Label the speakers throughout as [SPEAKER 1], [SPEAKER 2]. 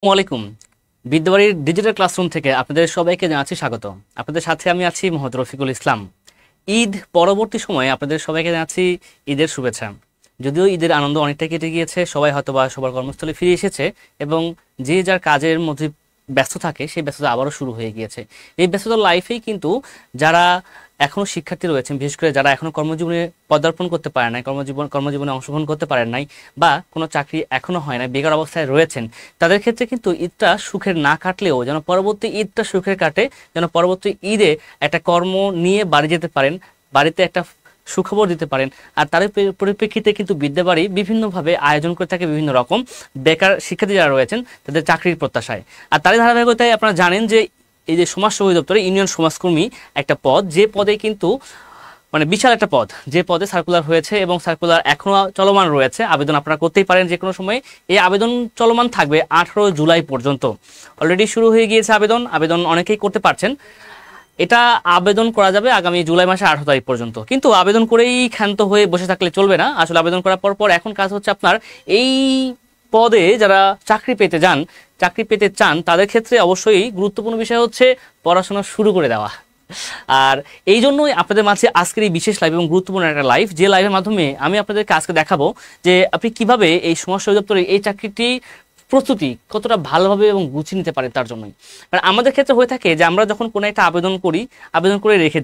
[SPEAKER 1] ওয়ালাইকুম। বিদ্যাবাড়ির digital classroom থেকে আপনাদের সবাইকে জানাচ্ছি স্বাগত। আপনাদের সাথে আমি আছি মোহাম্মদ রফিকুল ইসলাম। ঈদ পরবর্তী সময়ে আপনাদের সবাইকে জানাচ্ছি ঈদের শুভেচ্ছা। যদিও ঈদের আনন্দ অনেকটা কেটে গিয়েছে, সবাই হয়তোবা সবার কর্মস্থলে ফিরে এসেছে এবং যে যার কাজের মধ্যে ব্যস্ত থাকে সেই ব্যস্ততা আবারও শুরু হয়ে গিয়েছে। এই ব্যস্ততার লাইফেই কিন্তু যারা এখনো শিক্ষার্থী রয়েছেন, বিশেষ করে যারা এখনো কর্মজীবনে পদার্পণ করতে পারে নাই, কর্মজীবনে অংশগ্রহণ করতে পারেন নাই, বা কোনো চাকরি এখনো হয় না, বেকার অবস্থায় রয়েছেন, তাদের ক্ষেত্রে কিন্তু ঈদটা সুখের না কাটলেও যেন পরবর্তী ঈদটা সুখের কাটে, যেন পরবর্তী ঈদে একটা কর্ম নিয়ে বাড়ি যেতে পারেন, বাড়িতে একটা সুখবর দিতে পারেন। আর তার পরিপ্রেক্ষিতে কিন্তু বিদ্যাবাড়ি বিভিন্নভাবে আয়োজন করে থাকে বিভিন্ন রকম বেকার শিক্ষার্থী যারা রয়েছেন তাদের চাকরির প্রত্যাশায়। আর তারই ধারাবাহিকতায় আপনারা জানেন যে এই যে সমাজসেবা অধিদপ্তরে ইউনিয়ন সমাজকর্মী একটা পদ, যে পদে কিন্তু মানে বিশাল একটা পদ, যে পদে সার্কুলার হয়েছে এবং সার্কুলার এখনো চলমান রয়েছে। আবেদন আপনারা করতেই পারেন যে কোনো সময়। এই আবেদন চলমান থাকবে 18 জুলাই পর্যন্ত। অলরেডি শুরু হয়ে গিয়েছে আবেদন অনেকেই করতে পারছেন। এটা আবেদন করা যাবে আগামী জুলাই মাসে 18 তারিখ পর্যন্ত। কিন্তু আবেদন করেই ক্ষান্ত হয়ে বসে থাকলে চলবে না। আসলে আবেদন করার পর এখন কাজ হচ্ছে আপনার এই পদে যারা চাকরি পেতে চান তাদের ক্ষেত্রে অবশ্যই গুরুত্বপূর্ণ বিষয় হচ্ছে পড়াশোনা শুরু করে দেওয়া। আর এই জন্যই আপনাদের মাঝে আজকের এই বিশেষ লাইভ এবং গুরুত্বপূর্ণ একটা লাইভ, যে লাইভের মাধ্যমে আমি আপনাদেরকে আজকে দেখাবো যে আপনি কিভাবে এই সমাজসেবা অধিদপ্তরের এই চাকরিটি প্রস্তুতি কতটা ভালোভাবে এবং গুছিয়ে নিতে পারে। তার জন্যই কারণ আমাদের ক্ষেত্রে হয়ে থাকে যে আমরা যখন কোনো একটা আবেদন করে রেখে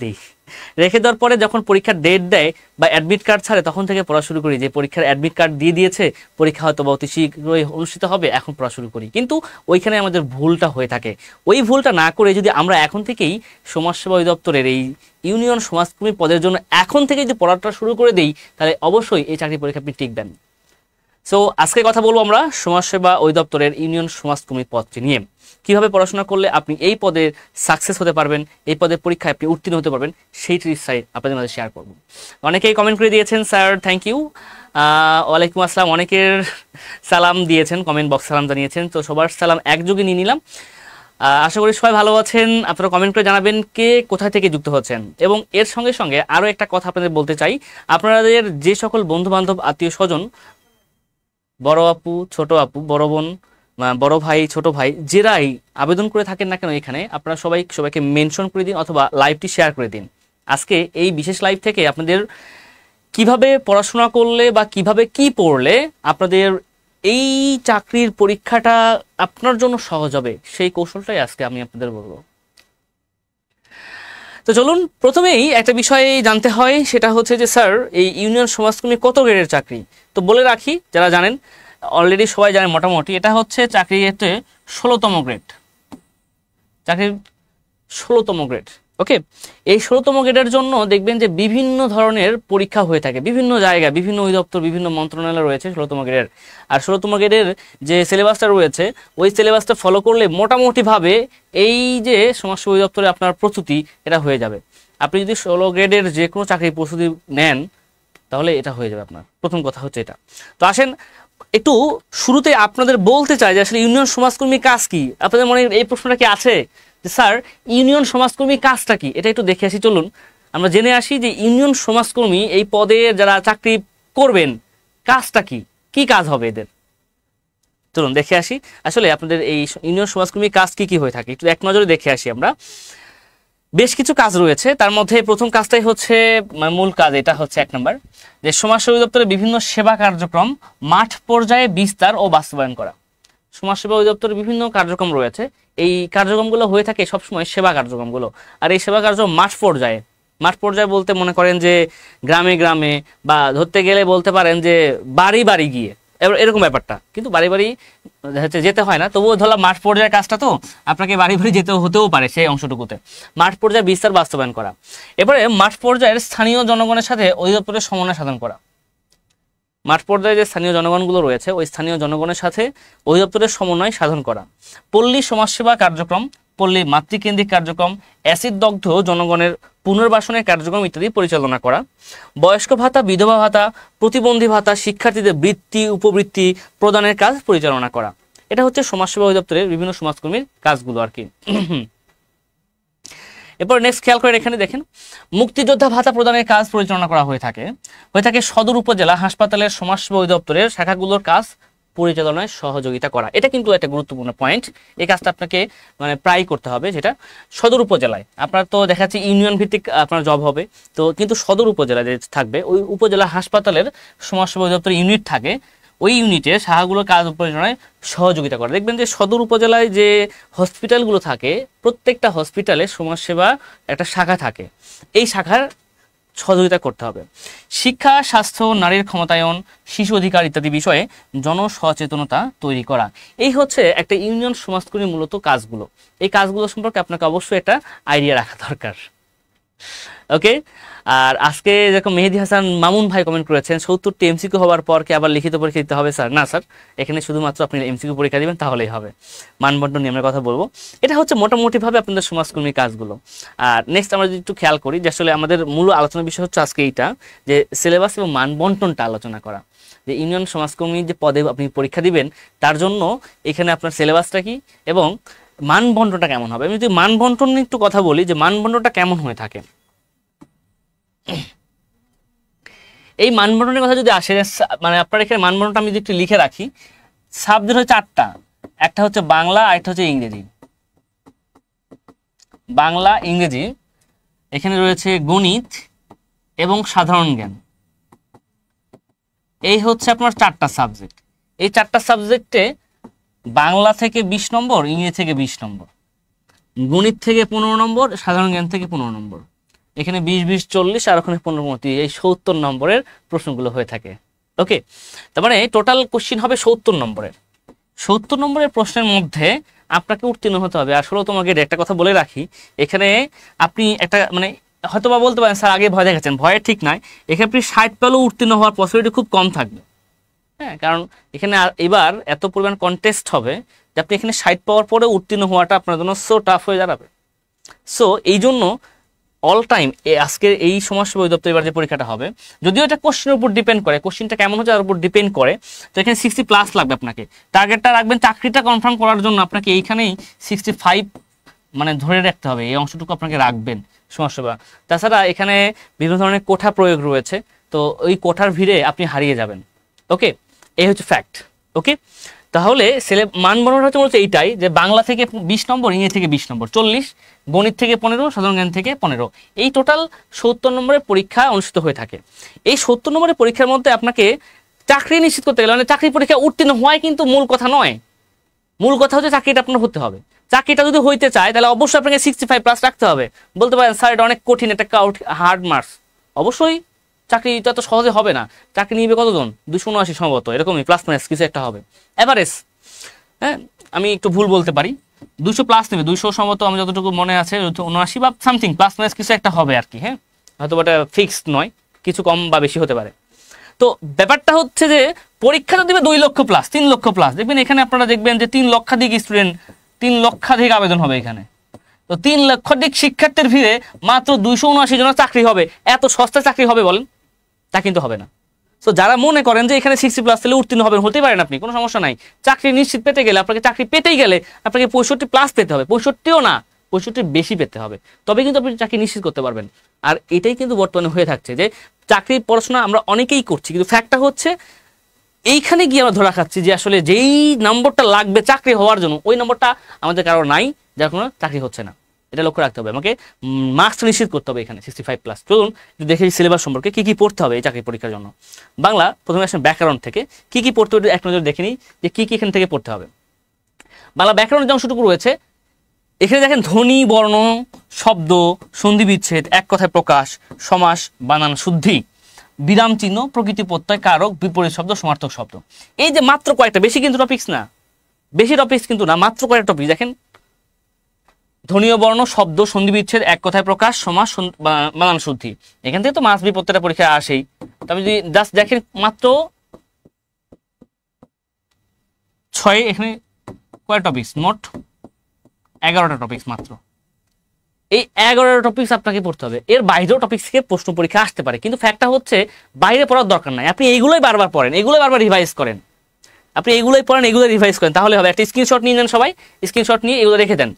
[SPEAKER 1] দেওয়ার পরে যখন পরীক্ষার ডেট দেয় বা অ্যাডমিট কার্ড ছাড়ে তখন থেকে পড়া শুরু করি, যে পরীক্ষার অ্যাডমিট কার্ড দিয়ে দিয়েছে, পরীক্ষা হয়তো বা অতি শীঘ্রই অনুষ্ঠিত হবে, এখন পড়া শুরু করি। কিন্তু ওইখানে আমাদের ভুলটা হয়ে থাকে। ওই ভুলটা না করে যদি আমরা এখন থেকেই সমাজসেবা অধিদপ্তরের এই ইউনিয়ন সমাজকর্মী পদের জন্য এখন থেকে যদি পড়াটা শুরু করে দেই, তাহলে অবশ্যই এই চাকরি পরীক্ষা আপনি টিকবেন। সো আজকে কথা বলবো আমরা সমাজসেবা অধিদপ্তরের ইউনিয়ন সমাজকর্মী পদটি নিয়ে। কিভাবে পড়াশোনা করলে আপনি এই পদে সাকসেস হতে পারবেন, এই পদের পরীক্ষায় আপনি উত্তীর্ণ হতে পারবেন, সেই টিপসটাই আপনাদের মাঝে শেয়ার করব। অনেকেই কমেন্ট করে দিয়েছেন, স্যার থ্যাংক ইউ। ওয়ালাইকুম আসসালাম, অনেকের সালাম দিয়েছেন, কমেন্ট বক্স সালাম জানিয়েছেন, তো সবার সালাম একযোগে নিয়ে নিলাম। আশা করি সবাই ভালো আছেন। আপনারা কমেন্ট করে জানাবেন কে কোথা থেকে যুক্ত হচ্ছেন। এবং এর সঙ্গে সঙ্গে আরও একটা কথা আপনাদের বলতে চাই, আপনাদের যে সকল বন্ধু বান্ধব আত্মীয় স্বজন, বড় আপু ছোট আপু, বড় বোন, বড় ভাই ছোট ভাই, যেরাই আবেদন করে থাকেন না কেন এখানে, আপনারা সবাইকে মেনশন করে দিন অথবা লাইভটি শেয়ার করে দিন। আজকে এই বিশেষ লাইভ থেকে আপনাদের কিভাবে পড়াশোনা করলে বা কিভাবে কি পড়লে আপনাদের এই চাকরির পরীক্ষাটা আপনার জন্য সহজ হবে, সেই কৌশলটাই আজকে আমি আপনাদের বলবো। তো চলুন, প্রথমেই একটা বিষয় জানতে হয়, সেটা হচ্ছে যে স্যার এই ইউনিয়ন সমাজকর্মী কত গ্রেডের চাকরি। তো বলে রাখি, যারা জানেন অলরেডি সবাই জানেন মোটামুটি, এটা হচ্ছে চাকরিতে 16তম গ্রেড, চাকরির 16তম গ্রেড। ওকে, এই 16তম গ্রেডের জন্য দেখবেন যে বিভিন্ন ধরনের পরীক্ষা হয়ে থাকে, বিভিন্ন জায়গায়, বিভিন্ন অধিদপ্তর, বিভিন্ন মন্ত্রণালয় রয়েছে 16তম গ্রেডের। আর 16তম গ্রেডের যে সিলেবাসটা রয়েছে, ওই সিলেবাসটা ফলো করলে মোটামুটিভাবে এই যে সমাজসেবা অধিদপ্তরে আপনার প্রস্তুতি এটা হয়ে যাবে। আপনি যদি 16 গ্রেডের যে কোনো চাকরির প্রস্তুতি নেন তাহলে এটা হয়ে যাবে আপনার। প্রথম কথা হচ্ছে এটা। তো আসেন একটু শুরুতে আপনাদের বলতে চাই যে আসলে ইউনিয়ন সমাজকর্মী কাজ কি। আপনাদের মনে এই প্রশ্নটা কি আছে যে স্যার ইউনিয়ন সমাজকর্মী কাজটা কি, এটা একটু দেখে আসি। চলুন আমরা জেনে আসি যে ইউনিয়ন সমাজকর্মী এই পদে যারা চাকরি করবেন কাজটা কি, কি কাজ হবে এদের। চলুন দেখে আসি আসলে আপনাদের এই ইউনিয়ন সমাজকর্মী কাজ কি কি হয়ে থাকে, একটু এক নজরে দেখে আসি আমরা। বেশ কিছু কাজ রয়েছে, তার মধ্যে প্রথম কাজটাই হচ্ছে মূল কাজ। এটা হচ্ছে 1 নম্বর, যে সমাজসেবা অধিদপ্তরের বিভিন্ন সেবা কার্যক্রম মাঠ পর্যায়ে বিস্তার ও বাস্তবায়ন করা। সমাজসেবা অধিদপ্তরের বিভিন্ন কার্যক্রম রয়েছে, এই কার্যক্রমগুলো হয়ে থাকে সবসময় সেবা কার্যক্রমগুলো। আর এই সেবা কার্যক্রম মাঠ পর্যায়ে বলতে মনে করেন যে গ্রামে গ্রামে, বা ধরতে গেলে বলতে পারেন যে বাড়ি বাড়ি গিয়ে, এরকম ব্যাপারটা। কিন্তু বাড়ি বাড়ি হচ্ছে যেতে হয় না, তবুও ধরলাম মাঠ পর্যায়ের কাজটা, তো আপনাকে বাড়ি বাড়ি যেতে হতেও পারে সেই অংশটুকুতে। মাঠ পর্যায়ে বিস্তার বাস্তবায়ন করা। এবারে মাঠ পর্যায়ের স্থানীয় জনগণের সাথে অধিদপ্তরের সমন্বয় সাধন করা। মাঠ পর্যায়ে যে স্থানীয় জনগণগুলো রয়েছে, ওই স্থানীয় জনগণের সাথে অধিদপ্তরের সমন্বয় সাধন করা। পল্লী সমাজসেবা কার্যক্রম, পল্লী মাতৃকেন্দ্রিক কার্যক্রম, অ্যাসিড দগ্ধ জনগণের পুনর্বাসনের কার্যক্রম ইত্যাদি পরিচালনা করা। বয়স্ক ভাতা, বিধবা ভাতা, প্রতিবন্ধী ভাতা, শিক্ষার্থীদের বৃত্তি উপবৃত্তি প্রদানের কাজ পরিচালনা করা। এটা হচ্ছে সমাজসেবা অধিদপ্তরের বিভিন্ন সমাজকর্মীর কাজগুলো আর কি। এরপর নেক্সট খেয়াল করে এখানে দেখেন, মুক্তিযোদ্ধা ভাতা প্রদানের কাজ পরিচালনা করা হয়ে থাকে সদর উপজেলা হাসপাতালের সমাজসেবা অধিদপ্তরের শাখাগুলোর কাজ পরিচালনায় সহযোগিতা করা। এটা কিন্তু একটা গুরুত্বপূর্ণ পয়েন্ট। এই কাজটা আপনাকে মানে প্রায় করতে হবে, যেটা সদর উপজেলায় আপনার তো দেখা যাচ্ছে ইউনিয়ন ভিত্তিক আপনার জব হবে, তো কিন্তু সদর উপজেলায় যে থাকবে ওই উপজেলা হাসপাতালের সমাজসেবা অধিদপ্তর ইউনিট থাকে, ওই ইউনিটের শাখাগুলোর কাজ পরিচালনায় সহযোগিতা করা। দেখবেন যে সদর উপজেলায় যে হসপিটালগুলো থাকে প্রত্যেকটা হসপিটালে সমাজসেবা একটা শাখা থাকে, এই শাখার সহযোগিতা করতে হবে। শিক্ষা, স্বাস্থ্য, নারীর ক্ষমতায়ন, শিশু অধিকার ইত্যাদি বিষয়ে জনসচেতনতা তৈরি করা, এই হচ্ছে একটা ইউনিয়ন সমাজকর্মীর মূলত কাজগুলো। এই কাজগুলো সম্পর্কে আপনাকে অবশ্যই একটা আইডিয়া রাখা দরকার। ওকে, আর আজকে যেরকম মেহেদি হাসান মামুন ভাই কমেন্ট করেছেন 70টি এমসিকিউ হওয়ার পর কি আবার লিখিত পরীক্ষা দিতে হবে স্যার? না স্যার, এখানে শুধুমাত্র আপনি এমসিকিউ পরীক্ষা দিবেন তাহলেই হবে। মানবন্টন নিয়মের কথা বলবো, এটা হচ্ছে মোটামুটিভাবে আপনাদের সমাজকর্মীর কাজগুলো। আর নেক্সট আমরা যদি একটু খেয়াল করি যে আসলে আমাদের মূল আলোচনার বিষয় হচ্ছে আজকে এইটা, যে সিলেবাস এবং মানবন্টনটা আলোচনা করা, যে ইউনিয়ন সমাজকর্মী যে পদে আপনি পরীক্ষা দিবেন তার জন্য এখানে আপনার সিলেবাসটা কি এবং মানবন্টনটা কেমন হবে। আমি যদি মানবন্টন নিয়ে একটু কথা বলি যে মানবন্টনটা কেমন হয়ে থাকে, এই মানবন্টনের কথা যদি আসে, মানে আপনার এখানে মানবন্টনটা আমি যদি একটু লিখে রাখি, সাবজেক্ট হচ্ছে 4টা, একটা হচ্ছে বাংলা, আরেকটা হচ্ছে ইংরেজি। বাংলা, ইংরেজি, এখানে রয়েছে গণিত এবং সাধারণ জ্ঞান। এই হচ্ছে আপনার 4টা সাবজেক্ট। এই 4টা সাবজেক্টে বাংলা থেকে 20 নম্বর, ইংরেজি থেকে 20 নম্বর, গণিত থেকে 15 নম্বর, সাধারণ জ্ঞান থেকে 15 নম্বর। এখানে 20-20-40 আর ওখানে 15-15, এই 70 নম্বরের প্রশ্নগুলো হয়ে থাকে। ওকে, তার মানে টোটাল কোশ্চিন হবে 70 নম্বরের। 70 নম্বরের প্রশ্নের মধ্যে আপনাকে উত্তীর্ণ হতে হবে। আসলে তোমাকে একটা কথা বলে রাখি, এখানে আপনি একটা মানে হয়তো বা বলতে পারেন স্যার আগে ভয় দেখাচ্ছেন, ভয়ের ঠিক নাই, এখানে আপনি 60 পেলেও উত্তীর্ণ হওয়ার পসিবিলিটি খুব কম থাকবে। হ্যাঁ, কারণ এখানে এবার এত পরিমাণ কন্টেস্ট হবে যে আপনি এখানে 60 পাওয়ার পরে উত্তীর্ণ হওয়াটা আপনার জন্য সো টাফ হয়ে দাঁড়াবে। সো এই জন্য অল টাইম আজকের এই সমাজসেবা অধিদপ্তর এবার যে পরীক্ষাটা হবে, যদিও এটা কোশ্চেনের উপর ডিপেন্ড করে, কোশ্চেনটা কেমন হচ্ছে তার উপর ডিপেন্ড করে, তো এখানে 60+ লাগবে আপনাকে। টার্গেটটা রাখবেন চাকরিটা কনফার্ম করার জন্য, আপনাকে এইখানেই 65 মানে ধরে রাখতে হবে, এই অংশটুকু আপনাকে রাখবেন সমাজসেবা। তাছাড়া এখানে বিভিন্ন ধরনের কোঠা প্রয়োগ রয়েছে, তো ওই কোঠার ভিড়ে আপনি হারিয়ে যাবেন। ওকে, এই হচ্ছে ফ্যাক্ট। ওকে, তাহলে মানবন্টন হচ্ছে মূলত এইটাই, যে বাংলা থেকে 20 নম্বর, ইংরেজি থেকে 20 নম্বর, 40, গণিত থেকে 15, সাধারণ জ্ঞান থেকে 15, এই টোটাল 70 নম্বরের পরীক্ষা অনুষ্ঠিত হয়ে থাকে। এই 70 নম্বরের পরীক্ষার মধ্যে আপনাকে চাকরি নিশ্চিত করতে গেলে, মানে চাকরি পরীক্ষা উত্তীর্ণ হওয়াই কিন্তু মূল কথা নয়, মূল কথা হচ্ছে চাকরিটা আপনার হতে হবে। চাকরিটা যদি হইতে চায় তাহলে অবশ্যই আপনাকে 65+ রাখতে হবে। বলতে পারেন স্যার এটা অনেক কঠিন, এটা হার্ড মার্কস। অবশ্যই চাকরিটা তো সহজে হবে না, চাকরি নিবে কতজন, 279 সম্ভবত, এরকমই প্লাস মাইনাস কিছু একটা হবে এভারেজ। হ্যাঁ, আমি একটু ভুল বলতে পারি, 200+ নেবে, 200 সম্ভবত আমার যতটুকু মনে আছে, 79 বা সামথিং প্লাস মাইনাস কিছু একটা হবে আর কি। হ্যাঁ, হয়তো এটা ফিক্সড নয়, কিছু কম বা বেশি হতে পারে। তো ব্যাপারটা হচ্ছে যে পরীক্ষাটা দেবে 2 লক্ষ প্লাস, 3 লক্ষ প্লাস। দেখবেন এখানে আপনারা দেখবেন যে 3 লক্ষাধিক স্টুডেন্ট, 3 লক্ষাধিক আবেদন হবে এখানে। তো 3 লক্ষাধিক শিক্ষার্থীর ভিড়ে মাত্র 279 জনের চাকরি হবে, এত সস্তা চাকরি হবে বলেন? তা কিন্তু হবে না। তো যারা মনে করেন যে এখানে 60+ পেলে উত্তীর্ণ হবেন, হতে পারেন আপনি, কোনো সমস্যা নাই। চাকরি নিশ্চিত পেতে গেলে আপনাকে, চাকরি পেতেই গেলে আপনাকে 65+ পেতে হবে, 65ও না, 65 বেশি পেতে হবে, তবে কিন্তু আপনি চাকরি নিশ্চিত করতে পারবেন। আর এটাই কিন্তু বর্তমানে হয়ে থাকছে, যে চাকরির পড়াশোনা আমরা অনেকেই করছি, কিন্তু ফ্যাক্টটা হচ্ছে এইখানে গিয়ে আমরা ধরা খাচ্ছি যে আসলে যেই নম্বরটা লাগবে চাকরি হওয়ার জন্য, ওই নম্বরটা আমাদের কারো নাই, যার কোনো চাকরি হচ্ছে না। এটা লক্ষ্য রাখতে হবে, আমাকে মার্কস নিশ্চিত করতে হবে এখানে 65+। চলুন দেখে সিলেবাস সম্পর্কে কি কি পড়তে হবে এই চাকরি পরীক্ষার জন্য। বাংলা, প্রথমে আসেন ব্যাকরণ থেকে কি কি পড়তে হবে এক নজর দেখে নিই যে কি কি এখান থেকে পড়তে হবে। বাংলা ব্যাকরণের যে অংশটুকু রয়েছে এখানে দেখেন ধ্বনি, বর্ণ, শব্দ, সন্ধি বিচ্ছেদ, এক কথায় প্রকাশ, সমাস, বানান শুদ্ধি, বিরাম চিহ্ন, প্রকৃতি প্রত্যয়, কারক, বিপরীত শব্দ, সমার্থক শব্দ। এই যে মাত্র কয়েকটা, বেশি কিন্তু টপিকস না, বেশি টপিকস কিন্তু না, মাত্র কয়েকটা টপিক দেখেন। ধ্বনীয় বর্ণ, শব্দ, সন্ধি বিচ্ছেদ, এক কথায় প্রকাশ, সমাস, বানান শুদ্ধি। এখান থেকে তো মাস বি প্রত্যেকটা পরীক্ষা আসেই। তবে যদি জাস্ট দেখেন মাত্র 6, এখানে কয় টপিকস, মোট 11টা টপিকস মাত্র। এই 11টা টপিকস আপনাকে পড়তে হবে। এর বাইরেও টপিকস থেকে প্রশ্ন পরীক্ষা আসতে পারে, কিন্তু ফ্যাক্টটা হচ্ছে বাইরে পড়ার দরকার নাই, আপনি এইগুলোই বারবার পড়েন, এগুলোই বারবার রিভাইজ করেন, আপনি এগুলোই পড়েন, এগুলো রিভাইজ করেন, তাহলে হবে। একটা স্ক্রিনশট নিয়ে নেন সবাই, স্ক্রিনশট নিয়ে এগুলো রেখে দেন,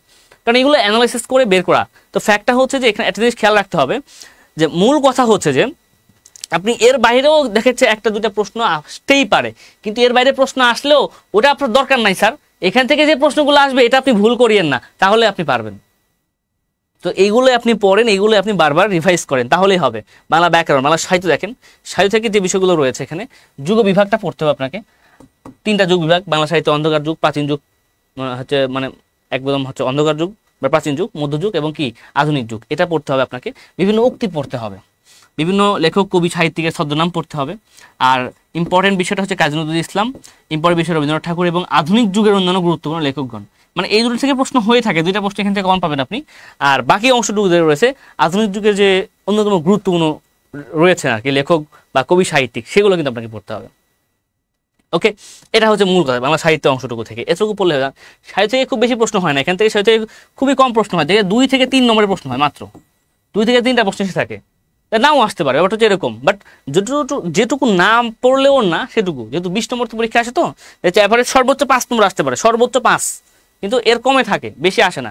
[SPEAKER 1] কারণ এগুলো অ্যানালাইসিস করে বের করা। তো ফ্যাক্টটা হচ্ছে যে এখানে একটা জিনিস খেয়াল রাখতে হবে, যে মূল কথা হচ্ছে যে আপনি এর বাইরেও দেখেছে একটা দুটা প্রশ্ন আসতেই পারে, কিন্তু এর বাইরে প্রশ্ন আসলেও ওটা আপনার দরকার নাই স্যার, এখান থেকে যে প্রশ্নগুলো আসবে এটা আপনি ভুল করিয়েন না, তাহলে আপনি পারবেন। তো এইগুলো আপনি পড়েন, এইগুলো আপনি বারবার রিভাইজ করেন, তাহলেই হবে। বাংলা ব্যাকরণ, বাংলা সাহিত্য দেখেন, সাহিত্য থেকে যে বিষয়গুলো রয়েছে এখানে যুগ বিভাগটা পড়তে হবে আপনাকে। 3টা যুগ বিভাগ, বাংলা সাহিত্য অন্ধকার যুগ, প্রাচীন যুগ, হচ্ছে মানে একদম হচ্ছে অন্ধকার যুগ বা প্রাচীন যুগ, মধ্যযুগ এবং কি আধুনিক যুগ, এটা পড়তে হবে আপনাকে। বিভিন্ন উক্তি পড়তে হবে, বিভিন্ন লেখক কবি সাহিত্যিকের ছদ্মনাম পড়তে হবে। আর ইম্পর্টেন্ট বিষয়টা হচ্ছে কাজী নজরুল ইসলাম, ইম্পর্টেন্ট বিষয় রবীন্দ্রনাথ ঠাকুর এবং আধুনিক যুগের অন্যান্য গুরুত্বপূর্ণ লেখকগণ। মানে এই দুটো থেকে প্রশ্ন হয়ে থাকে, 2টা প্রশ্ন এখান থেকে কমন পাবেন আপনি। আর বাকি অংশটুকু যে রয়েছে আধুনিক যুগের যে অন্যতম গুরুত্বপূর্ণ রয়েছে আর কি লেখক বা কবি সাহিত্যিক, সেগুলো কিন্তু আপনাকে পড়তে হবে। ওকে, এটা হচ্ছে মূল কথা বাংলা সাহিত্য অংশটুকু থেকে। এতটুকু পড়লে হবে। সাহিত্য থেকে খুব বেশি প্রশ্ন হয় না, এখান থেকে সাহিত্য থেকে খুবই কম প্রশ্ন হয়, দেখে 2 থেকে 3 নম্বরের প্রশ্ন হয় মাত্র, 2 থেকে 3টা প্রশ্ন এসে থাকে। নাও আসতে পারে, ওটা হচ্ছে এরকম, বাট যেটুকু নাম পড়লেও না সেটুকু, যেহেতু 20 নম্বর তো পরীক্ষা আসে, তো এভারেজ সর্বোচ্চ 5 নম্বর আসতে পারে, সর্বোচ্চ 5, কিন্তু এর কমে থাকে, বেশি আসে না।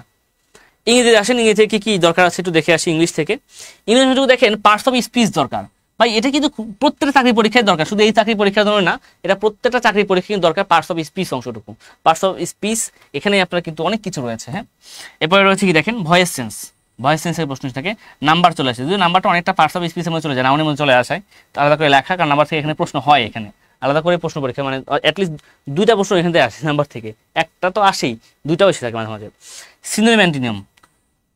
[SPEAKER 1] ইংরেজি আসেন, ইংরেজি থেকে কি দরকার আছে একটু দেখে আসি। ইংলিশ থেকে ইংরেজিটুকু দেখেন, পার্টস অফ স্পিচ দরকার ভাই, এটা কিন্তু প্রত্যেকটা চাকরি পরীক্ষায় দরকার, শুধু এই চাকরি পরীক্ষার জন্য না, এটা প্রত্যেকটা চাকরি পরীক্ষা কিন্তু দরকার। পার্টস অফ স্পিচ অংশটুকু, পার্টস অফ স্পিচ এখানে আপনার কিন্তু অনেক কিছু রয়েছে। হ্যাঁ, এরপরে রয়েছে কি দেখেন, ভয়েস সেন্স, ভয়েস সেন্সের প্রশ্ন থাকে, নাম্বার চলে আসে, যদি নাম্বারটা অনেকটা পার্টস অফ স্পিচের মধ্যে চলে যায়, নাউনের মধ্যে চলে আসায়, আলাদা করে লেখা, কারণ নাম্বার থেকে এখানে প্রশ্ন হয়, এখানে আলাদা করে প্রশ্ন পরীক্ষা, মানে অ্যাটলিস্ট 2টা প্রশ্ন এখান থেকে আসে নাম্বার থেকে, একটা তো আসেই, 2টাও এসে থাকে মাঝে মাঝে। সিনোনিম অ্যান্টোনিম,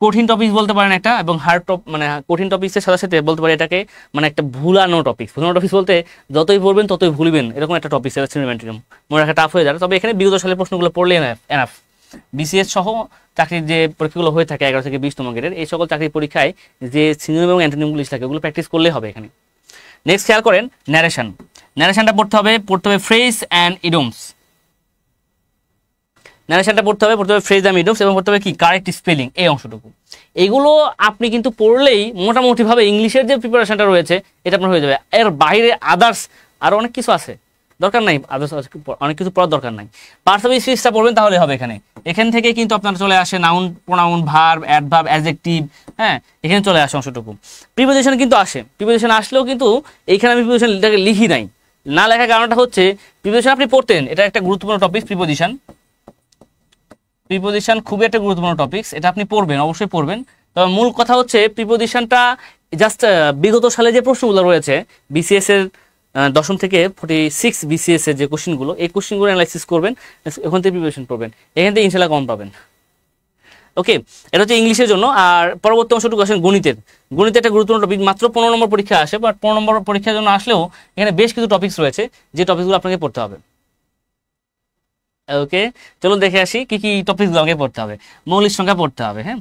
[SPEAKER 1] কঠিন টপিক বলতে পারেন একটা, এবং হার্ড মানে কঠিন টপিক্সের সাথে সাথে বলতে পারি এটাকে মানে একটা ভুলানো টপিক। ভুলানো টপিক বলতে যতই পড়বেন ততই ভুলবেন, এরকম একটা টপিক সিনোনিম অ্যান্টোনিম, মনে রাখা টাফ হয়ে যাবে। তবে এখানে বিগত সালের প্রশ্নগুলো পড়লে এনাফ। বিসিএস সহ চাকরির যে পরীক্ষাগুলো হয়ে থাকে 11 থেকে 20তম গ্রেডের, এই সকল চাকরির পরীক্ষায় যে সিনোনিম এবং অ্যান্টোনিমগুলো থাকে ওগুলো প্র্যাকটিস করলেই হবে এখানে। নেক্সট খেয়াল করেন, ন্যারেশন, ন্যারেশনটা পড়তে হবে ফ্রেজ অ্যান্ড ইডিয়মস, ন্যারেশনটা পড়তে হবে ফ্রেজ অ্যান্ড ইডিয়মস, এবং পড়তে হবে কি কারেক্ট স্পেলিং, এই অংশটুকু। এইগুলো আপনি কিন্তু পড়লেই মোটামুটিভাবে ইংলিশের যে প্রিপারেশনটা রয়েছে এটা আপনার হয়ে যাবে। এর বাইরে আদার্স আরও অনেক কিছু আছে, দরকার নাই, আদার্স অনেক কিছু পড়ার দরকার নাই। পার্টস অফ স্পিচটা পড়বেন তাহলে হবে এখানে। এখান থেকে কিন্তু আপনার চলে আসে noun, pronoun, verb, adverb, adjective, হ্যাঁ, এখানে চলে আসে অংশটুকু। প্রিপোজিশন কিন্তু আসে, প্রিপোজিশন আসলেও কিন্তু এইখানে আমি প্রিপোজিশনটাকে লিখি নাই, না লেখার কারণটা হচ্ছে প্রিপোজিশন আপনি পড়তেন, এটা একটা গুরুত্বপূর্ণ টপিক। প্রিপোজিশন খুবই একটা গুরুত্বপূর্ণ টপিকস, এটা আপনি পড়বেন, অবশ্যই পড়বেন। তবে মূল কথা হচ্ছে প্রিপোজিশনটা জাস্ট বিগত সালে যে প্রশ্নগুলো রয়েছে বিসিএস এর 10ম থেকে 46 বিসিএস এর যে কোশ্চেনগুলো, এই কোশ্চেনগুলো অ্যানালাইসিস করবেন, এখান থেকে প্রিপারেশন করবেন, এখান থেকে ইনশাআল্লাহ কম পাবেন। ওকে, এটা হচ্ছে ইংলিশের জন্য। আর পরবর্তী অংশটুকু আসেন গণিতের। গণিতে একটা গুরুত্বপূর্ণ টপিক, মাত্র 15 নম্বর পরীক্ষা আসে, বাট 15 নম্বর পরীক্ষার জন্য আসলেও এখানে বেশ কিছু টপিকস রয়েছে যে টপিকগুলো আপনাকে পড়তে হবে। ওকে, চলুন দেখে আসি কি কি টপিকগুলো আমাকে পড়তে হবে। মৌলিক সংখ্যা পড়তে হবে। হ্যাঁ,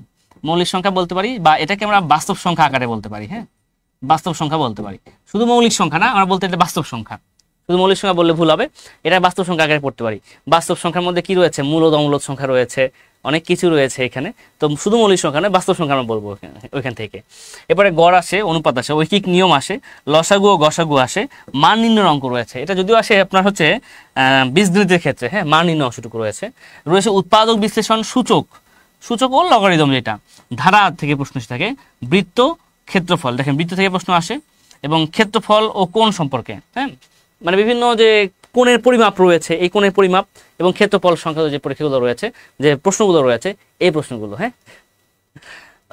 [SPEAKER 1] মৌলিক সংখ্যা বলতে পারি, বা এটাকে আমরা বাস্তব সংখ্যা আকারে বলতে পারি। হ্যাঁ, বাস্তব সংখ্যা বলতে পারি, শুধু মৌলিক সংখ্যা না, আমরা বলতে এটা বাস্তব সংখ্যা, শুধু মৌলিক সংখ্যা বললে ভুল হবে, এটা বাস্তব সংখ্যা আকারে পড়তে পারি। বাস্তব সংখ্যার মধ্যে কি রয়েছে, মূলদ অমূলদ সংখ্যা রয়েছে, অনেক কিছু রয়েছে এখানে। তো শুধু মৌলিক সংখ্যা নয়, বাস্তব সংখ্যা আমরা বলবো ওইখান থেকে। এরপরে গড় আসে, অনুপাত আসে, ঐকিক নিয়ম আসে, লসাগু ও গসাগু আসে, মান নির্ণয়ের অঙ্ক রয়েছে, এটা যদিও আসে আপনার হচ্ছে বীজগণিতের ক্ষেত্রে। হ্যাঁ, মান নির্ণয় অংশটুকু রয়েছে। উৎপাদক বিশ্লেষণ, সূচক ও লগারিদম, যেটা ধারা থেকে প্রশ্ন এসে থাকে। বৃত্ত, ক্ষেত্রফল, দেখেন বৃত্ত থেকে প্রশ্ন আসে, এবং ক্ষেত্রফল ও কোণ সম্পর্কে। হ্যাঁ, মানে বিভিন্ন যে কোণের পরিমাপ রয়েছে, এই কোণের পরিমাপ এবং ক্ষেত্রফল সংক্রান্ত যে পরীক্ষাগুলো রয়েছে, যে প্রশ্নগুলো রয়েছে, এই প্রশ্নগুলো। হ্যাঁ,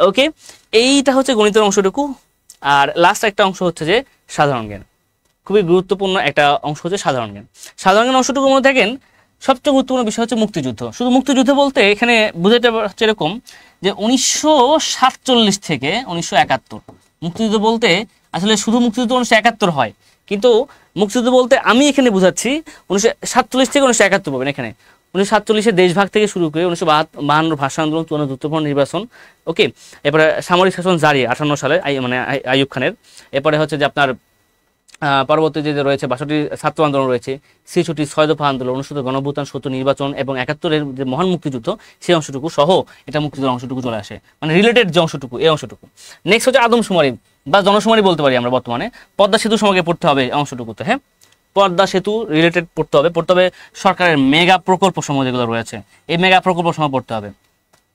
[SPEAKER 1] ওকে, এইটা হচ্ছে গণিতের অংশটুকু। আর লাস্ট একটা অংশ হচ্ছে যে সাধারণ জ্ঞান, খুবই গুরুত্বপূর্ণ একটা অংশ হচ্ছে সাধারণ জ্ঞান। সাধারণ জ্ঞান অংশটুকুর মধ্যে দেখেন সবচেয়ে গুরুত্বপূর্ণ বিষয় হচ্ছে মুক্তিযুদ্ধ। শুধু মুক্তিযুদ্ধ বলতে এখানে বুঝাতে হচ্ছে এরকম যে 1947 থেকে 1971, মুক্তিযুদ্ধ বলতে আসলে শুধু মুক্তিযুদ্ধ 1971 হয়, কিন্তু মুক্তিযুদ্ধ বলতে আমি এখানে বুঝাচ্ছি 1947 থেকে 1971 পাবেন এখানে। 1947 দেশভাগ থেকে শুরু করে 1952 ভাষা আন্দোলন, 54 যুক্তফ্রন্ট নির্বাচন। ওকে, এরপরে সামরিক শাসন জারি 58 সালে, মানে আইয়ুব খানের। এরপরে হচ্ছে যে আপনার পরবর্তী যে রয়েছে 62 ছাত্র আন্দোলন রয়েছে, 66 6 দফা আন্দোলন, 69 গণঅভ্যুত্থান, 70 নির্বাচন এবং 71-এর যে মহান মুক্তিযুদ্ধ, সেই অংশটুকু সহ এটা মুক্তিযুদ্ধের অংশটুকু চলে আসে, মানে রিলেটেড যে অংশটুকু, এই অংশটুকু। নেক্সট হচ্ছে আদমশুমারি বা জনশুমারি বলতে পারি আমরা বর্তমানে। পদ্মা সেতু সম্পর্কে পড়তে হবে অংশটুকুতে। হ্যাঁ, পদ্মা সেতু রিলেটেড পড়তে হবে সরকারের মেগা প্রকল্প সমূহ যেগুলো রয়েছে, এই মেগা প্রকল্প সমূহ পড়তে হবে।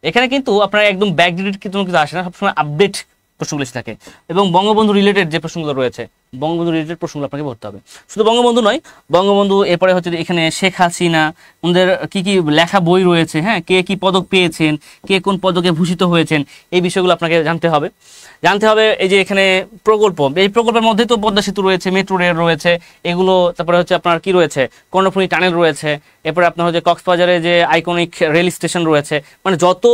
[SPEAKER 1] এখানে কিন্তু আপনার একদম ব্যাকডেটেড কিছু আসে না, সবসময় আপডেট প্রশ্নগুলো এসে থাকে, এবং বঙ্গবন্ধু রিলেটেড যে প্রশ্নগুলো রয়েছে, বঙ্গবন্ধু রিলেটেড প্রশ্নগুলো আপনাকে পড়তে হবে। শুধু বঙ্গবন্ধু নয়, বঙ্গবন্ধু এরপরে হচ্ছে এখানে শেখ হাসিনা, ওদের কি কি লেখা বই রয়েছে, হ্যাঁ, কে কি পদক পেয়েছেন, কে কোন পদকে ভূষিত হয়েছেন, এই বিষয়গুলো আপনাকে জানতে হবে। এই যে এখানে প্রকল্প, এই প্রকল্পের মধ্যে তো পদ্মা সেতু রয়েছে, মেট্রো রেল রয়েছে, এগুলো, তারপরে হচ্ছে আপনার কি রয়েছে, কর্ণফুলী টানেল রয়েছে, এরপরে আপনার হচ্ছে কক্সবাজারে যে আইকনিক রেল স্টেশন রয়েছে, মানে যত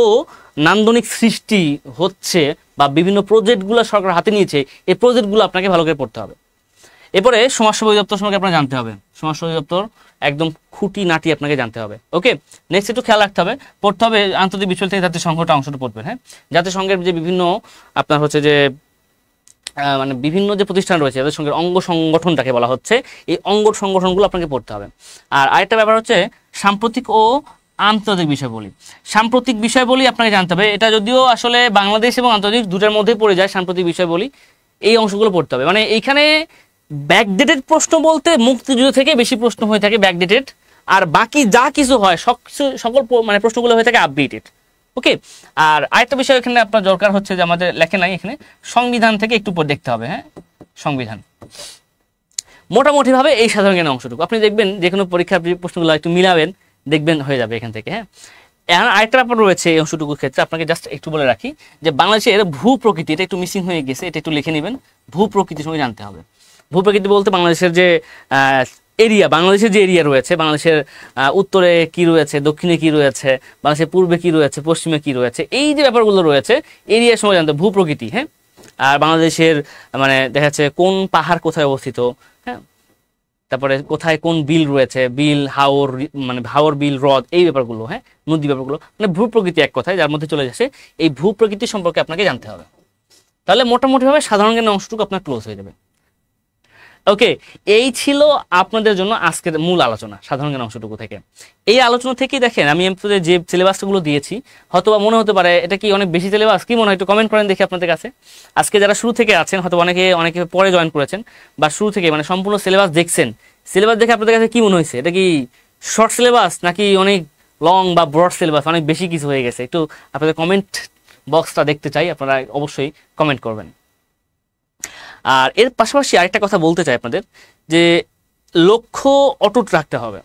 [SPEAKER 1] নান্দনিক সৃষ্টি হচ্ছে বা বিভিন্ন প্রজেক্টগুলো সরকার হাতে নিয়েছে, এই প্রজেক্টগুলো আপনাকে ভালো করে পড়তে হবে। এরপরে সমাজসেবা অধিদপ্তর সম্পর্কে আপনাকে জানতে হবে, সমাজসেবা অধিদপ্তর একদম খুঁটি নাটি আপনাকে জানতে হবে। ওকে, নেক্সট একটু খেয়াল রাখতে হবে, পড়তে হবে আন্তর্জাতিক বিষয় থেকে জাতিসংঘটা অংশটা পড়বেন। হ্যাঁ, জাতিসংঘের যে বিভিন্ন আপনার হচ্ছে যে মানে বিভিন্ন যে প্রতিষ্ঠান রয়েছে, জাতিসংঘের অঙ্গ সংগঠনটাকে বলা হচ্ছে, এই অঙ্গ সংগঠনগুলো আপনাকে পড়তে হবে। আর আরেকটা ব্যাপার হচ্ছে সাম্প্রতিক ও আন্তর্জাতিক বিষয়াবলী। সাম্প্রতিক বিষয়াবলী আপনাকে জানতে হবে, এটা যদিও আসলে বাংলাদেশ এবং আন্তর্জাতিক দুটার মধ্যে পড়ে যায় সাম্প্রতিক বিষয়াবলী, এই অংশগুলো পড়তে হবে। মানে এইখানে ব্যাকডেটেড প্রশ্ন বলতে মুক্তিযুদ্ধ থেকে বেশি প্রশ্ন হয়ে থাকে ব্যাকডেটেড, আর বাকি যা কিছু হয় সকল মানে প্রশ্নগুলো হয়ে থাকে আপডেটেড। ওকে, আর আরেকটা বিষয় এখানে আপনার দরকার হচ্ছে যে আমাদের লেখে নাই এখানে, সংবিধান থেকে একটু পর দেখতে হবে। হ্যাঁ, সংবিধান মোটামুটি ভাবে এই সাধারণ জ্ঞানের অংশটুকু আপনি দেখবেন, যে কোনো পরীক্ষার প্রশ্নগুলো একটু মিলাবেন, দেখবেন হয়ে যাবে এখান থেকে। হ্যাঁ, এখন আরেকটা ব্যাপার রয়েছে এই অংশটুকুর ক্ষেত্রে, আপনাকে জাস্ট একটু বলে রাখি যে বাংলাদেশের ভূ প্রকৃতি, এটা একটু মিসিং হয়ে গেছে, এটা একটু লিখে নেবেন। ভূ প্রকৃতির সঙ্গে জানতে হবে। ভূ প্রকৃতি বলতে বাংলাদেশের যে এরিয়া, বাংলাদেশের যে এরিয়া রয়েছে, বাংলাদেশের উত্তরে কি রয়েছে, দক্ষিণে কি রয়েছে, বাংলাদেশের পূর্বে কি রয়েছে, পশ্চিমে কি রয়েছে, এই যে ব্যাপারগুলো রয়েছে এরিয়ার সময় জানতে হবে, ভূ প্রকৃতি। হ্যাঁ, আর বাংলাদেশের মানে দেখা যাচ্ছে কোন পাহাড় কোথায় অবস্থিত, হ্যাঁ, তারপরে কোথায় কোন বিল রয়েছে, বিল, হাওর, মানে হাওর, বিল, হ্রদ, এই ব্যাপারগুলো, হ্যাঁ, নদী ব্যাপারগুলো, মানে ভূ প্রকৃতি এক কথায় যার মধ্যে চলে যাচ্ছে, এই ভূ প্রকৃতি সম্পর্কে আপনাকে জানতে হবে। তাহলে মোটামুটিভাবে সাধারণ জ্ঞানের অংশটুকু আপনার ক্লোজ হয়ে যাবে। ওকে, এই ছিল আপনাদের জন্য আজকের মূল আলোচনা সাধারণ জ্ঞান অংশটুকু থেকে। এই আলোচনা থেকেই দেখেন আমি আপনাদের যে সিলেবাসগুলো দিয়েছি, হয়তো মনে হতে পারে এটা কি অনেক বেশি সিলেবাস, কি মনে হয় একটু কমেন্ট করেন দেখি আপনাদের কাছে। আজকে যারা শুরু থেকে আছেন, হয়তো অনেকে পরে জয়েন করেছেন, বা শুরু থেকে মানে সম্পূর্ণ সিলেবাস দেখছেন, সিলেবাস দেখে আপনাদের কাছে কি মনে হয়েছে, এটা কি শর্ট সিলেবাস নাকি অনেক লং বা ব্রড সিলেবাস, অনেক বেশি কিছু হয়ে গেছে? একটু আপনাদের কমেন্ট বক্সটা দেখতে চাই, আপনারা অবশ্যই কমেন্ট করবেন। আর এর পাশাপাশি আরেকটা কথা বলতে চাই আপনাদের, যে লক্ষ্য অটুট রাখতে হবে।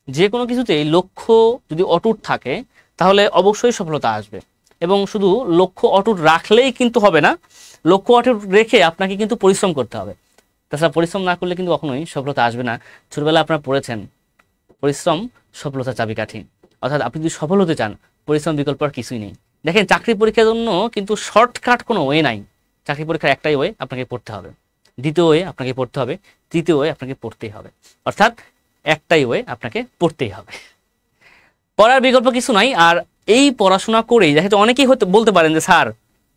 [SPEAKER 1] যে কোনো কিছুতেই লক্ষ্য যদি অটুট থাকে তাহলে অবশ্যই সফলতা আসবে। এবং শুধু লক্ষ্য অটুট রাখলেই কিন্তু হবে না, লক্ষ্য অটুট রেখে আপনাকে কিন্তু পরিশ্রম করতে হবে। তাছাড়া পরিশ্রম না করলে কিন্তু কখনোই সফলতা আসবে না। ছোটবেলায় আপনারা পড়েছেন, পরিশ্রম সফলতা চাবিকাঠি। অর্থাৎ আপনি যদি সফল হতে চান, পরিশ্রম বিকল্প আর কিছুই নেই। দেখেন, চাকরি পরীক্ষার জন্য কিন্তু শর্টকাট কোনো ওয়ে নাই। চাকরি পরীক্ষার একটাই ওয়ে, আপনাকে পড়তে হবে। দ্বিতীয় ওয়ে, আপনাকে পড়তে হবে। তৃতীয় ওয়ে, আপনাকে পড়তেই হবে। অর্থাৎ একটাই ওয়ে, আপনাকে পড়তেই হবে, পড়ার বিকল্প কিছু নাই। আর এই পড়াশোনা করেই দেখে, তো অনেকেই হয়তো বলতে পারেন যে স্যার,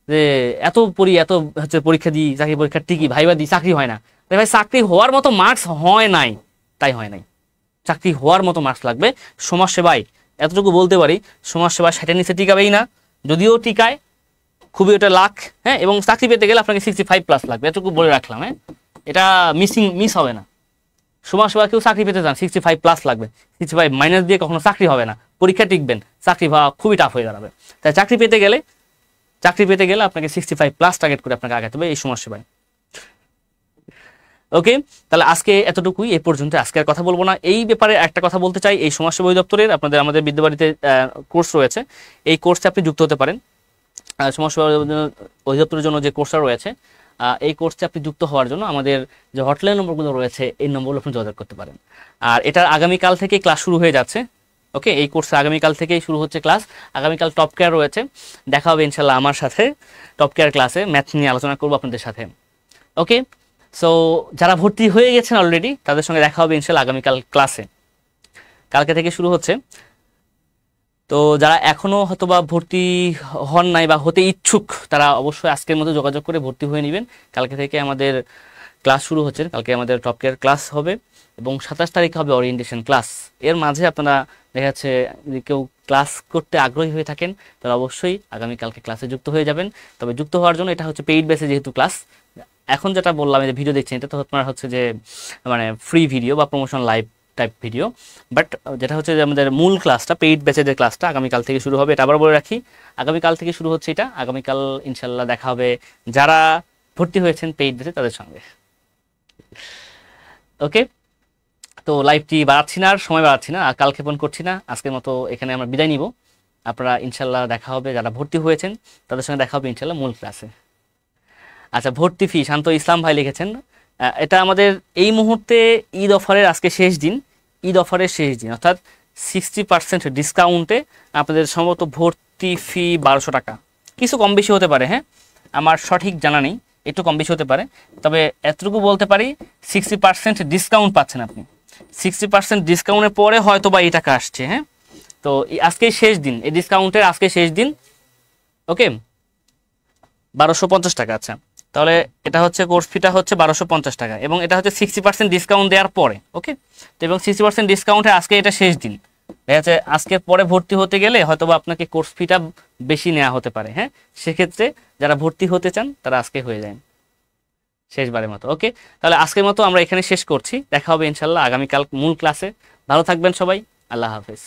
[SPEAKER 1] যে এত পড়ি, এত হচ্ছে পরীক্ষা দিই, চাকরি পরীক্ষা টিকি, ভাইবা দিই, চাকরি হয় না। ভাই, চাকরি হওয়ার মতো মার্কস হয় নাই, তাই হয় নাই। চাকরি হওয়ার মতো মার্কস লাগবে। সমাজসেবায় এতটুকু বলতে পারি, সমাজসেবায় 60-এর নিচে টিকাবেই না, যদিও টিকায় খুবই ওটা লাখ। হ্যাঁ, এবং চাকরি পেতে গেলে আপনাকে 65+ লাগবে, এটুকু বলে রাখলাম। হ্যাঁ, এটা মিস হবে না। সমাজসেবা কেউ চাকরি পেতে চান, 65+ লাগবে। 65 মাইনাস দিয়ে কখনো চাকরি হবে না, পরীক্ষা টিকবেন, চাকরি পাওয়া খুবই টাফ হয়ে দাঁড়াবে। তাই চাকরি পেতে গেলে আপনাকে 65+ টার্গেট করে আপনাকে আগাতে হবে এই সমাজসেবায়। ওকে, তাহলে আজকে এতটুকুই, এ পর্যন্ত। আজকে আর কথা বলবো না। এই ব্যাপারে একটা কথা বলতে চাই, এই সমাজসেবা অধিদপ্তরের আমাদের বিদ্যাবাড়িতে কোর্স রয়েছে, এই কোর্সে আপনি যুক্ত হতে পারেন। সমাজসেবা অধিদপ্তরের জন্য যে কোর্সটা রয়েছে, এই কোর্সে আপনি যুক্ত হওয়ার জন্য আমাদের যে হটলাইন নম্বরগুলো রয়েছে, এই নম্বরগুলো আপনি যোগাযোগ করতে পারেন। আর এটার আগামীকাল থেকে ক্লাস শুরু হয়ে যাচ্ছে। ওকে, এই কোর্সে আগামীকাল থেকেই শুরু হচ্ছে ক্লাস। আগামীকাল টপ কেয়ার রয়েছে, দেখা হবে ইনশাল্লাহ আমার সাথে টপ কেয়ার ক্লাসে। ম্যাথ নিয়ে আলোচনা করবো আপনাদের সাথে। ওকে, সো যারা ভর্তি হয়ে গেছেন অলরেডি, তাদের সঙ্গে দেখা হবে ইনশাল্লাহ আগামীকাল ক্লাসে। কালকে থেকে শুরু হচ্ছে। তো যারা এখনো হয়তোবা ভর্তি হন নাই বা হতে ইচ্ছুক, তারা অবশ্যই আজকের মতো যোগাযোগ করে ভর্তি হয়ে নেবেন। কালকে থেকে আমাদের ক্লাস শুরু হচ্ছে, কালকে আমাদের টপ কেয়ার ক্লাস হবে এবং 27 তারিখে হবে ওরিয়েন্টেশন ক্লাস। এর মাঝে আপনারা দেখা যাচ্ছে যদি কেউ ক্লাস করতে আগ্রহী হয়ে থাকেন, তাহলে অবশ্যই আগামীকালকে ক্লাসে যুক্ত হয়ে যাবেন। তবে যুক্ত হওয়ার জন্য, এটা হচ্ছে পেইড বেসে যেহেতু ক্লাস, এখন যেটা বললাম যে ভিডিও দেখছেন, এটা তো আপনার হচ্ছে যে মানে ফ্রি ভিডিও বা promotion live type video. But যেটা হচ্ছে যে আমাদের মূল ক্লাসটা, পেইড ব্যাচের যে ক্লাসটা আগামীকাল থেকে শুরু হবে, এটা আবার বলে রাখি, আগামীকাল থেকে শুরু হচ্ছে এটা। আগামীকাল ইনশাল্লাহ দেখা হবে যারা ভর্তি হয়েছেন পেইড ব্যাচে তাদের সঙ্গে। ওকে, তো লাইভটি বাড়াচ্ছি না, আর সময় বাড়াচ্ছি না, আর কালক্ষেপণ করছি না, আজকের মতো এখানে আমরা বিদায় নিব। আপনারা ইনশাল্লাহ দেখা হবে, যারা ভর্তি হয়েছেন তাদের সঙ্গে দেখা হবে ইনশাল্লাহ মূল ক্লাসে। আচ্ছা, ভর্তি ফি শান্ত ইসলাম ভাই লিখেছেন, এটা আমাদের এই মুহূর্তে ঈদ অফারের আজকে শেষ দিন, ঈদ অফারের শেষ দিন, অর্থাৎ 60% ডিসকাউন্টে আপনাদের সম্ভবত ভর্তি ফি 1200 টাকা, কিছু কম বেশি হতে পারে, হ্যাঁ আমার সঠিক জানা নেই, একটু কম বেশি হতে পারে, তবে এতটুকু বলতে পারি 60% ডিসকাউন্ট পাচ্ছেন আপনি। 60% ডিসকাউন্টের পরে হয়তো বা এই টাকা আসছে, হ্যাঁ। তো আজকে শেষ দিন, এই ডিসকাউন্টের আজকে শেষ দিন। ওকে, 1250 টাকা। আচ্ছা, তাহলে এটা হচ্ছে কোর্স ফিটা হচ্ছে 1250 টাকা, এবং এটা হচ্ছে 60% ডিসকাউন্ট দেওয়ার পরে। ওকে, তো এবং 60% ডিসকাউন্টে আজকে এটা শেষ দিন, দেখা যাচ্ছে আজকের পরে ভর্তি হতে গেলে হয়তো বা আপনাকে কোর্স ফিটা বেশি নেওয়া হতে পারে, হ্যাঁ। সেক্ষেত্রে যারা ভর্তি হতে চান তারা আজকে হয়ে যায় শেষবারের মতো। ওকে, তাহলে আজকের মতো আমরা এখানে শেষ করছি, দেখা হবে ইনশাল্লাহ আগামীকাল মূল ক্লাসে। ভালো থাকবেন সবাই, আল্লাহ হাফেজ।